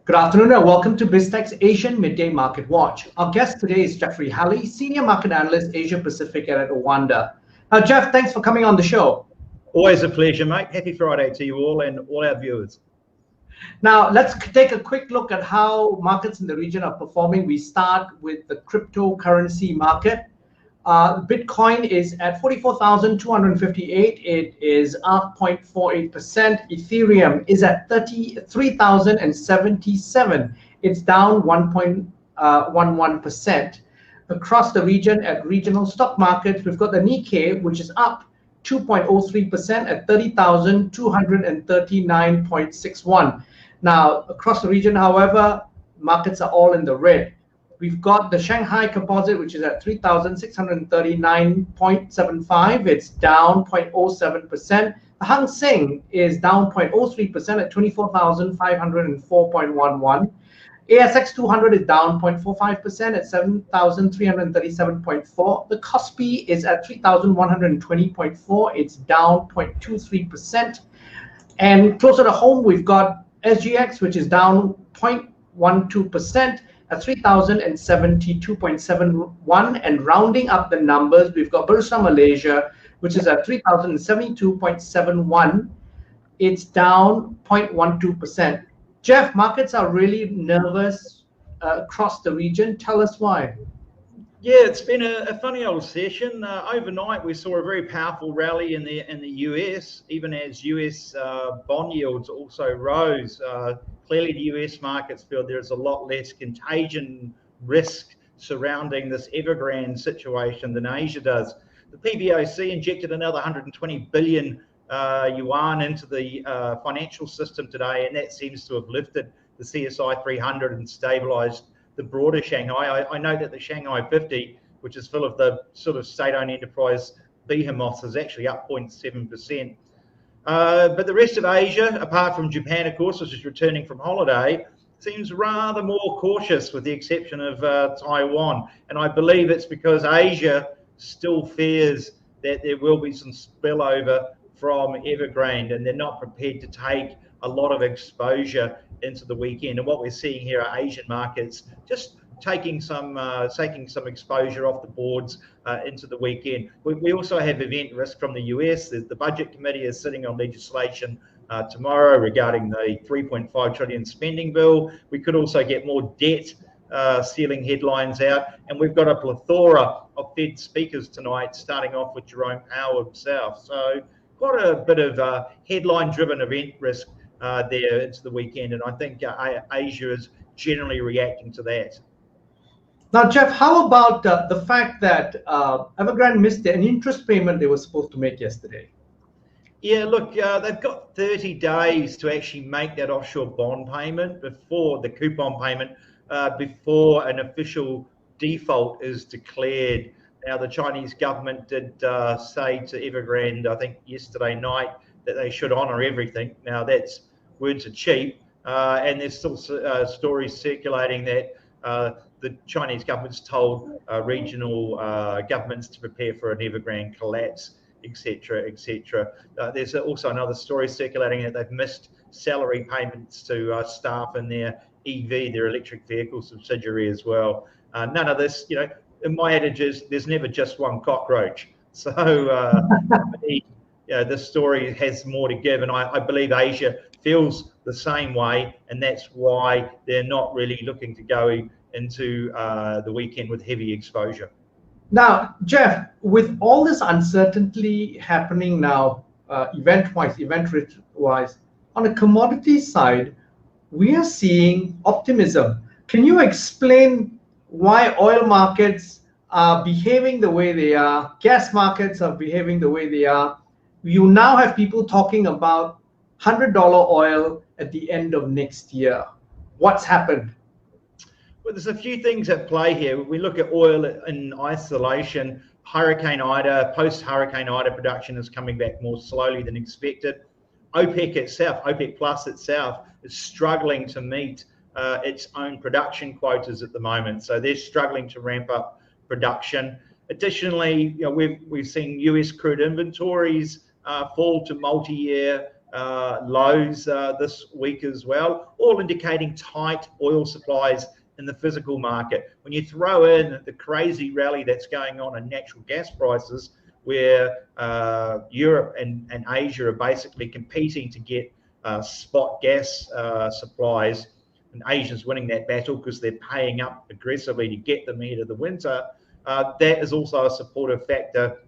Good afternoon and welcome to Biztech's Asian Midday Marketwatch. Our guest today is Halley, Senior Market Analyst, Asia Pacific at OANDA. Jeff, thanks for coming on the show. Always a pleasure, mate. Happy Friday to you all and all our viewers. Now, let's take a quick look at how markets in the region are performing. We start with the cryptocurrency market. Bitcoin is at 44,258. It is up 0.48%. Ethereum is at 33,077. It's down 1.11%. Across the region at regional stock markets, we've got the Nikkei, which is up 2.03% at 30,239.61. Now, across the region, however, markets are all in the red. We've got the Shanghai Composite, which is at 3,639.75. It's down 0.07%. The Hang Seng is down 0.03% at 24,504.11. ASX 200 is down 0.45% at 7,337.4. The Kospi is at 3,120.4. It's down 0.23%. And closer to home, we've got SGX, which is down 0.12%. At 3,072.71, and rounding up the numbers, we've got Bursa Malaysia, which is at 3,072.71. It's down 0.12%. Jeff, markets are really nervous across the region. Tell us why. Yeah, it's been a funny old session. Overnight, we saw a very powerful rally in the US, even as US bond yields also rose. Clearly, the US markets feel there's a lot less contagion risk surrounding this Evergrande situation than Asia does. The PBOC injected another 120 billion yuan into the financial system today, and that seems to have lifted the CSI 300 and stabilized the broader Shanghai. I know that the Shanghai 50, which is full of the sort of state-owned enterprise behemoths, is actually up 0.7%. But the rest of Asia, apart from Japan, of course, which is returning from holiday, seems rather more cautious, with the exception of Taiwan. And I believe it's because Asia still fears that there will be some spillover from Evergrande, and they're not prepared to take a lot of exposure into the weekend. And what we're seeing here are Asian markets just taking some exposure off the boards into the weekend. We also have event risk from the US. The budget committee is sitting on legislation tomorrow regarding the 3.5 trillion spending bill. We could also get more debt ceiling headlines out, and we've got a plethora of Fed speakers tonight, starting off with Jerome Powell himself. So quite a bit of headline-driven event risk there into the weekend, and I think Asia is generally reacting to that. Now, Jeff, how about the fact that Evergrande missed an interest payment they were supposed to make yesterday? Yeah, look, they've got 30 days to actually make that offshore bond payment before the coupon payment, before an official default is declared. Now, the Chinese government did say to Evergrande, I think yesterday night, that they should honour everything. Now, that's words are cheap, and there's still stories circulating that the Chinese government's told regional governments to prepare for an Evergrande collapse, etc., etc. There's also another story circulating that they've missed salary payments to staff in their EV, their electric vehicle subsidiary as well. None of this, you know, in my adage is there's never just one cockroach. So this story has more to give, and I believe Asia feels the same way, and that's why they're not really looking to go into the weekend with heavy exposure. Now, Jeff, with all this uncertainty happening now, event-wise, event-wise, on the commodity side, we are seeing optimism. Can you explain why oil markets are behaving the way they are, gas markets are behaving the way they are? You now have people talking about $100 oil at the end of next year. What's happened? Well, there's a few things at play here. We look at oil in isolation. Hurricane Ida, post-Hurricane Ida production is coming back more slowly than expected. OPEC itself, OPEC Plus itself, is struggling to meet its own production quotas at the moment. So they're struggling to ramp up production. Additionally, you know, we've seen US crude inventories fall to multi-year lows this week as well, all indicating tight oil supplies in the physical market. When you throw in the crazy rally that's going on in natural gas prices, where Europe and Asia are basically competing to get spot gas supplies, and Asia's winning that battle because they're paying up aggressively to get them ahead of the winter, that is also a supportive factor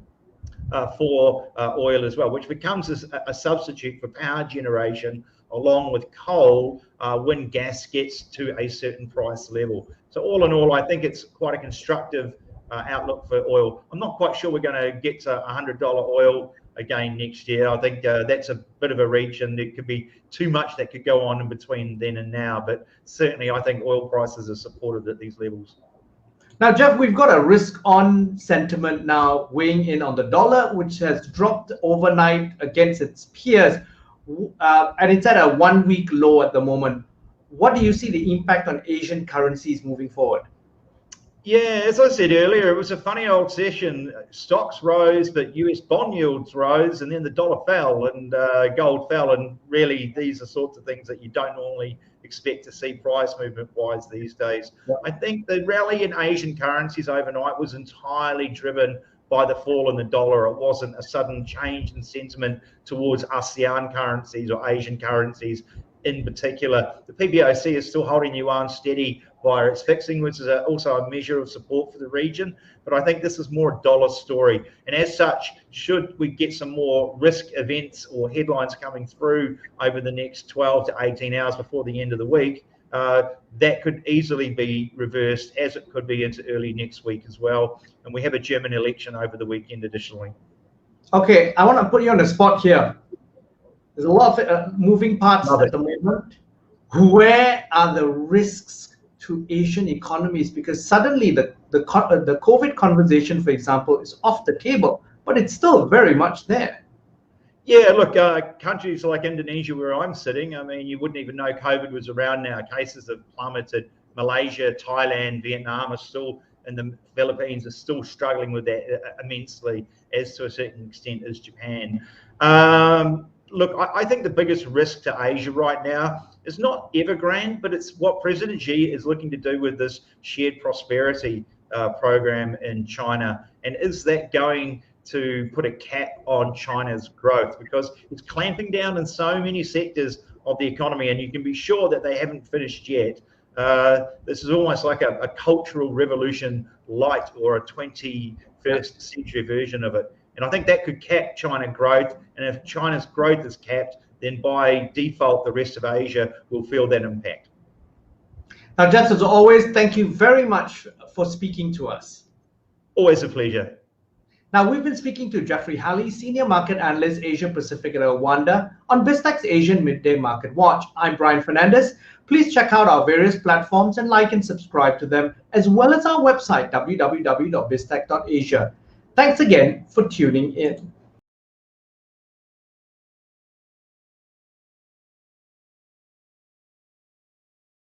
for oil as well, which becomes a substitute for power generation along with coal when gas gets to a certain price level. So all in all, I think it's quite a constructive outlook for oil. I'm not quite sure we're going to get to $100 oil again next year. I think that's a bit of a reach, and there could be too much that could go on in between then and now. But certainly, I think oil prices are supported at these levels. Now, Jeff, we've got a risk-on sentiment now weighing in on the dollar, which has dropped overnight against its peers, and it's at a one-week low at the moment. What do you see the impact on Asian currencies moving forward? Yeah, as I said earlier, it was a funny old session. Stocks rose, but US bond yields rose, and then the dollar fell and gold fell. And really, these are sorts of things that you don't normally expect to see price movement wise these days. Yeah. I think the rally in Asian currencies overnight was entirely driven by the fall in the dollar. It wasn't a sudden change in sentiment towards ASEAN currencies or Asian currencies in particular. The PBOC is still holding yuan steady via its fixing, which is also a measure of support for the region. But I think this is more a dollar story. And as such, should we get some more risk events or headlines coming through over the next 12 to 18 hours before the end of the week, that could easily be reversed, as it could be into early next week as well. And we have a German election over the weekend additionally. Okay, I want to put you on the spot here. There's a lot of moving parts at the moment. Where are the risks to Asian economies? Because suddenly the COVID conversation, for example, is off the table, but it's still very much there. Yeah, look, countries like Indonesia, where I'm sitting, I mean, you wouldn't even know COVID was around now. Cases have plummeted. Malaysia, Thailand, Vietnam are still, and the Philippines are still struggling with that immensely, as to a certain extent as Japan. Look, I think the biggest risk to Asia right now is not Evergrande, but it's what President Xi is looking to do with this shared prosperity program in China. And is that going to put a cap on China's growth? Because it's clamping down in so many sectors of the economy, and you can be sure that they haven't finished yet. This is almost like a cultural revolution light, or a 21st century version of it. And I think that could cap China growth. And if China's growth is capped, then by default, the rest of Asia will feel that impact. Now, Jeff, as always, thank you very much for speaking to us. Always a pleasure. Now, we've been speaking to Jeffrey Halley, Senior Market Analyst, Asia Pacific at OANDA, on Biztech Asian Midday Marketwatch. I'm Brian Fernandez. Please check out our various platforms and like and subscribe to them, as well as our website, www.biztech.asia. Thanks again for tuning in.